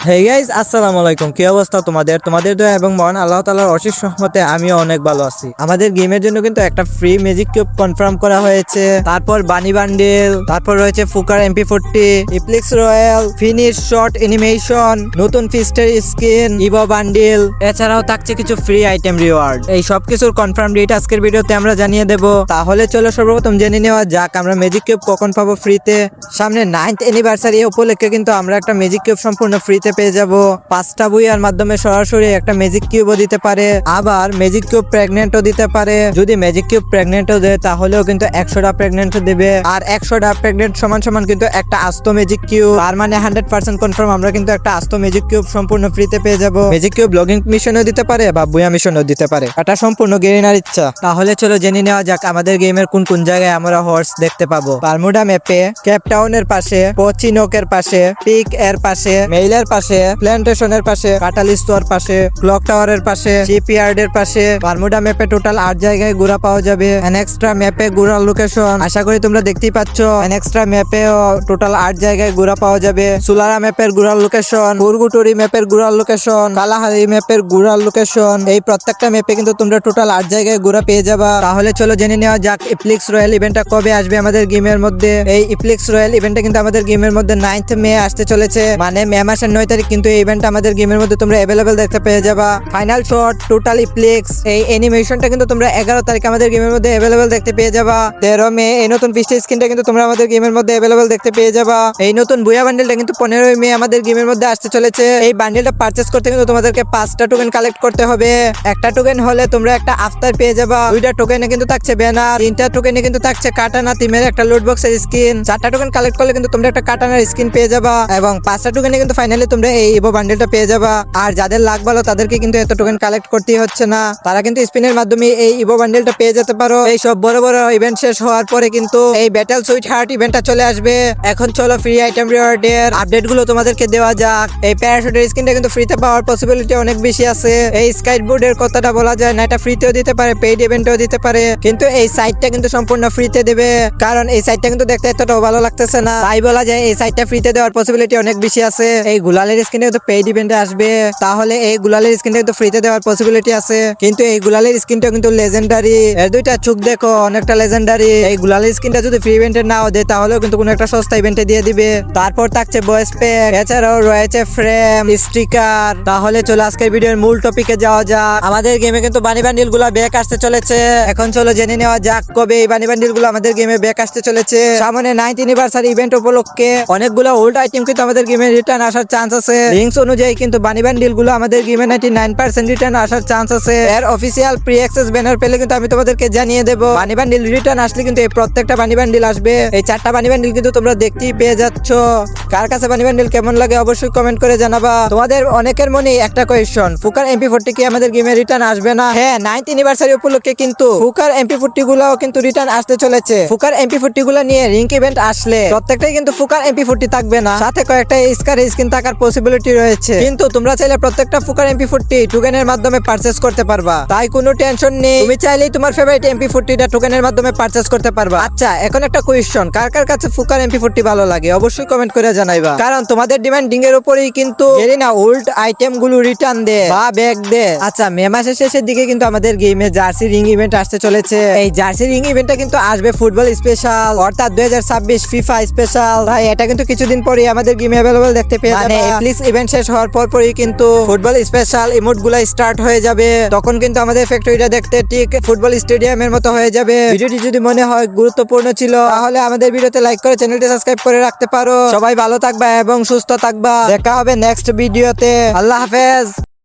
Hey guys, আসসালামু আলাইকুম। কি অবস্থা তোমাদের দোয়া এবং মহান আল্লাহ তাআলার অশেষ রহমতে আমিও অনেক ভালো আছি। আমাদের গেমের জন্য কিন্তু একটা ফ্রি ম্যাজিক কিউব কনফার্ম করা হয়েছে। তারপর বানি বান্ডেল, তারপর রয়েছে ফুকার MP40, ইপ্লিক্স রয়্যাল, ফিনিশ শর্ট অ্যানিমেশন, নতুন ফিস্টের স্কিন, ইভো বান্ডেল, এছাড়াও থাকছে কিছু ফ্রি আইটেম রিওয়ার্ড। এই সব কিছুর কনফার্ম ডেট আজকের ভিডিওতে আমরা জানিয়ে দেব। তাহলে চলো সর্বপ্রথম জেনে নেওয়া যাক আমরা ম্যাজিক কিউব কখন পাবো ফ্রিতে। সামনে 9th অ্যানিভার্সারি উপলক্ষে কিন্তু আমরা একটা ম্যাজিক কিউব সম্পূর্ণ ফ্রিতে পেয়ে যাব। 5টা বইয়ের মাধ্যমে সরাসরি একটা ম্যাজিক কিউবও দিতে পারে, আবার ম্যাজিক কিউব প্রেগনেন্টও দিতে পারে। যদি ম্যাজিক কিউব প্রেগনেন্টও দেয় তাহলেও কিন্তু 100টা প্রেগনেন্ট দেবে, আর 100টা প্রেগনেন্ট সমান সমান কিন্তু একটা আস্ত ম্যাজিক কিউব। তার মানে 100% কনফার্ম আমরা কিন্তু একটা আস্ত ম্যাজিক কিউব সম্পূর্ণ ফ্রিতে পেয়ে যাব। ম্যাজিক কিউব লগিং মিশনও দিতে পারে বা বুয়া মিশনও দিতে পারে, এটা সম্পূর্ণ গেরিনার ইচ্ছা। তাহলে চলো জেনে নেওয়া যাক আমাদের গেমের কোন কোন জায়গায় আমরা হর্স দেখতে পাবো। বারমুডা ম্যাপে, কেপটাউনের পাশে, পচিনোকের পাশে, পিক এর পাশে, মেইলের পাশে, প্ল্যান্টেশনের পাশে, কাটালিস্তোর পাশে, ক্লক টাওয়ারের পাশে, শিপইয়ার্ডের পাশে। বারমুডা ম্যাপে টোটাল 8 জায়গায় ঘোরা পাওয়া যাবে। এক্সট্রা ম্যাপে ঘোরার লোকেশন আশা করি তোমরা দেখতেই পাচ্ছ। এক্সট্রা ম্যাপেও টোটাল 8 জায়গায় ঘোরা পাওয়া যাবে। সুলারা ম্যাপের ঘোরার লোকেশন, পুরগুটুরি ম্যাপের ঘোরার লোকেশন, কালাহারি ম্যাপের ঘোরার লোকেশন, এই প্রত্যেকটা ম্যাপে কিন্তু তোমরা টোটাল 8 জায়গায় ঘোরা পেয়ে যাবা। তাহলে চলো জেনে নেওয়া যাক ইপ্লিক্স রয়্যাল ইভেন্টটা কবে আসবে আমাদের গেমের মধ্যে। এই ইপ্লিক্স রয়্যাল ইভেন্টটা কিন্তু আমাদের গেমের মধ্যে 9th মে আসতে চলেছে, মানে মে মাসের 9 তারিখ কিন্তু এই ইভেন্ট আমাদের গেমের মধ্যে তোমরা অ্যাভেলেবেল দেখতে পেয়ে যাবা। ফাইনাল শট টোটাল ইপ্লিক্স এই অ্যানিমেশনটা কিন্তু তোমরা 11 তারিখ আমাদের গেমের মধ্যে অ্যাভেলেবেল দেখতে পেয়ে যাবা। 13 মে এই নতুন ফিস্ট স্কিনটা কিন্তু তোমরা আমাদের গেমের মধ্যে অ্যাভেলেবেল দেখতে পেয়ে যাবা। এই নতুন বুয়া বান্ডেলটা কিন্তু 15 মে আমাদের গেমের মধ্যে আসতে চলেছে। এই বান্ডেলটা পারচেজ করতে কিন্তু তোমাদেরকে 5টা টোকেন কালেক্ট করতে হবে। একটা টোকেন হলে তোমরা একটা আফতার পেয়ে যাবা। 2টা টোকেনে কিন্তু থাকছে ব্যানার, 3টা টোকেনে কিন্তু থাকছে কাটানা থিমের একটা লুট বক্সের স্কিন। 4টা টোকেন কালেক্ট করলে কিন্তু তোমরা একটা কাটানার স্কিন পেয়ে যাবা, এবং 5টা টোকেনে কিন্তু ফাইনালি তোমরা এই ইভো বান্ডেলটা পেয়ে যাবা। আর যাদের লাক ভালো তাদেরকে কিন্তু এত টোকেন কালেক্ট করতেই হচ্ছে না, তারা কিন্তু স্পিনের মাধ্যমে এই ইভো বান্ডেলটা পেয়ে যেতে পারো। এই সব বড় বড় ইভেন্ট শেষ হওয়ার পরে কিন্তু এই ব্যাটল সুইট হার্ট ইভেন্টটা চলে আসবে। এখন চলো ফ্রি আইটেম রিওয়ার্ডের আপডেট গুলো তোমাদেরকে দেওয়া যাক। এই প্যারাশুটের স্কিনটা কিন্তু ফ্রিতে পাওয়ার পসিবিলিটি অনেক বেশি আছে। এই স্কাইট বোর্ডের কথাটা বলা যায় না, এটা ফ্রিতেও দিতে পারে, পেইড ইভেন্টেও দিতে পারে, কিন্তু এই সাইটটা কিন্তু সম্পূর্ণ ফ্রিতে দেবে, কারণ এই সাইটটা কিন্তু দেখতে এতটাও ভালো লাগতেছে না, তাই বলা যায় এই সাইটটা ফ্রিতে দেওয়ার পসিবিলিটি অনেক বেশি আছে। এই গুলালের স্কিনটা কিন্তু পেইড ইভেন্টে আসবে, তাহলে এই গুলালের স্কিনটা কিন্তু ফ্রিতে দেওয়ার পসিবিলিটি আছে, কিন্তু এই গুলালের স্কিনটা কিন্তু লেজেন্ডারি। এর 2টা চোখ দেখো অনেকটা লেজেন্ডারি। এই গুলালের স্কিনটা যদি ফ্রি ইভেন্টে নাও দেয় তাহলেও কিন্তু কোনো একটা সস্তা ইভেন্টে দিয়ে দিবে। তারপর থাকছে বয়েস প্যাক, এছাড়াও রয়েছে ফ্রেম স্টিকার। তাহলে চলো আজকের ভিডিওর মূল টপিকে যাওয়া যাক। আমাদের গেমে কিন্তু বানি বান্ডিল গুলা ব্যাক আসতে চলেছে। এখন চলো জেনে নেওয়া যাক কবে এই বানি বান্ডিল গুলো আমাদের গেমে ব্যাক আসতে চলেছে। সামনে 9th অ্যানিভার্সারি ইভেন্ট উপলক্ষে অনেকগুলো ওল্ড আইটেম কিন্তু আমাদের গেমে রিটার্ন আসার চান্স আছে। লিংকস অনুযায়ী কিন্তু বানি বান্ডিল গুলো আমাদের গেমে 99% রিটার্ন আসার চান্স আছে। এর অফিসিয়াল প্রি অ্যাক্সেস ব্যানার পেলে কিন্তু আমি তোমাদেরকে জানিয়ে দেব। বানি বান্ডিল রিটার্ন আসলে কিন্তু এই প্রত্যেকটা বানি বান্ডিল আসবে। এই 4টা বানি বান্ডিল কিন্তু তোমরা দেখতেই পেয়ে যাচ্ছ। কার কাছে বানি বান্ডিল কেমন লাগে অবশ্যই কমেন্ট করে জানাবা। তোমাদের অনেকের মনে একটা কোয়েশ্চন, ফুকার MP40 কি আমাদের গেমে রিটার্ন আসবে না? হ্যাঁ, 9th অ্যানিভার্সারি উপলক্ষে কিন্তু ফুকার MP40 গুলাও কিন্তু রিটার্ন আসতে চলেছে। ফুকার MP40 গুলা নিয়ে রিঙ্ক ইভেন্ট আসলে প্রত্যেকটাই কিন্তু ফুকার MP40 থাকবে না, সাথে কয়েকটা স্কার স্কিন থাকার পসিবিলিটি রয়েছে, কিন্তু তোমরা চাইলে প্রত্যেকটা ফুকার MP40 টোকেনের মাধ্যমে পারচেজ করতে পারবা, তাই কোনো টেনশন নেই। তুমি চাইলেই তোমার ফেভারিট MP40 টা টোকেনের মাধ্যমে পারচেজ করতে পারবা। আচ্ছা, এখন একটা কোয়েশ্চন, কার কার কাছে ফুকার MP40 ভালো লাগে অবশ্যই কমেন্ট করে জানাইবা, কারণ তোমাদের ডিমান্ডিং এর উপরেই কিন্তু না ওল্ড আইটেম গুলো রিটার্ন দে বা ব্যাক দে। আচ্ছা, মে মাসের শেষের দিকে কিন্তু আমাদের গেমে জার্সি রিং ইভেন্ট আসতে চলেছে। এই জার্সি রিং ইভেন্টটা কিন্তু আসবে ফুটবল স্পেশাল, অর্থাৎ 2026 ফিফা স্পেশাল। তাই এটা কিন্তু কিছুদিন পরে আমাদের গেমে अवेलेबल দেখতে পেয়ে যাবে। মানে এপ্লিক্স ইভেন্ট শেষ হওয়ার পরই কিন্তু ফুটবল স্পেশাল ইমোট গুলা স্টার্ট হয়ে যাবে। তখন কিন্তু আমাদের ফ্যাক্টরিটা দেখতে ঠিক ফুটবল স্টেডিয়ামের মতো হয়ে যাবে। ভিডিওটি যদি মনে হয় গুরুত্বপূর্ণ ছিল তাহলে আমাদের ভিডিওতে লাইক করে চ্যানেলটি সাবস্ক্রাইব করে রাখতে পারো। সবাই ভালো থাকবা এবং সুস্থ থাকবা, দেখা হবে নেক্সট ভিডিওতে। আল্লাহ হাফেজ।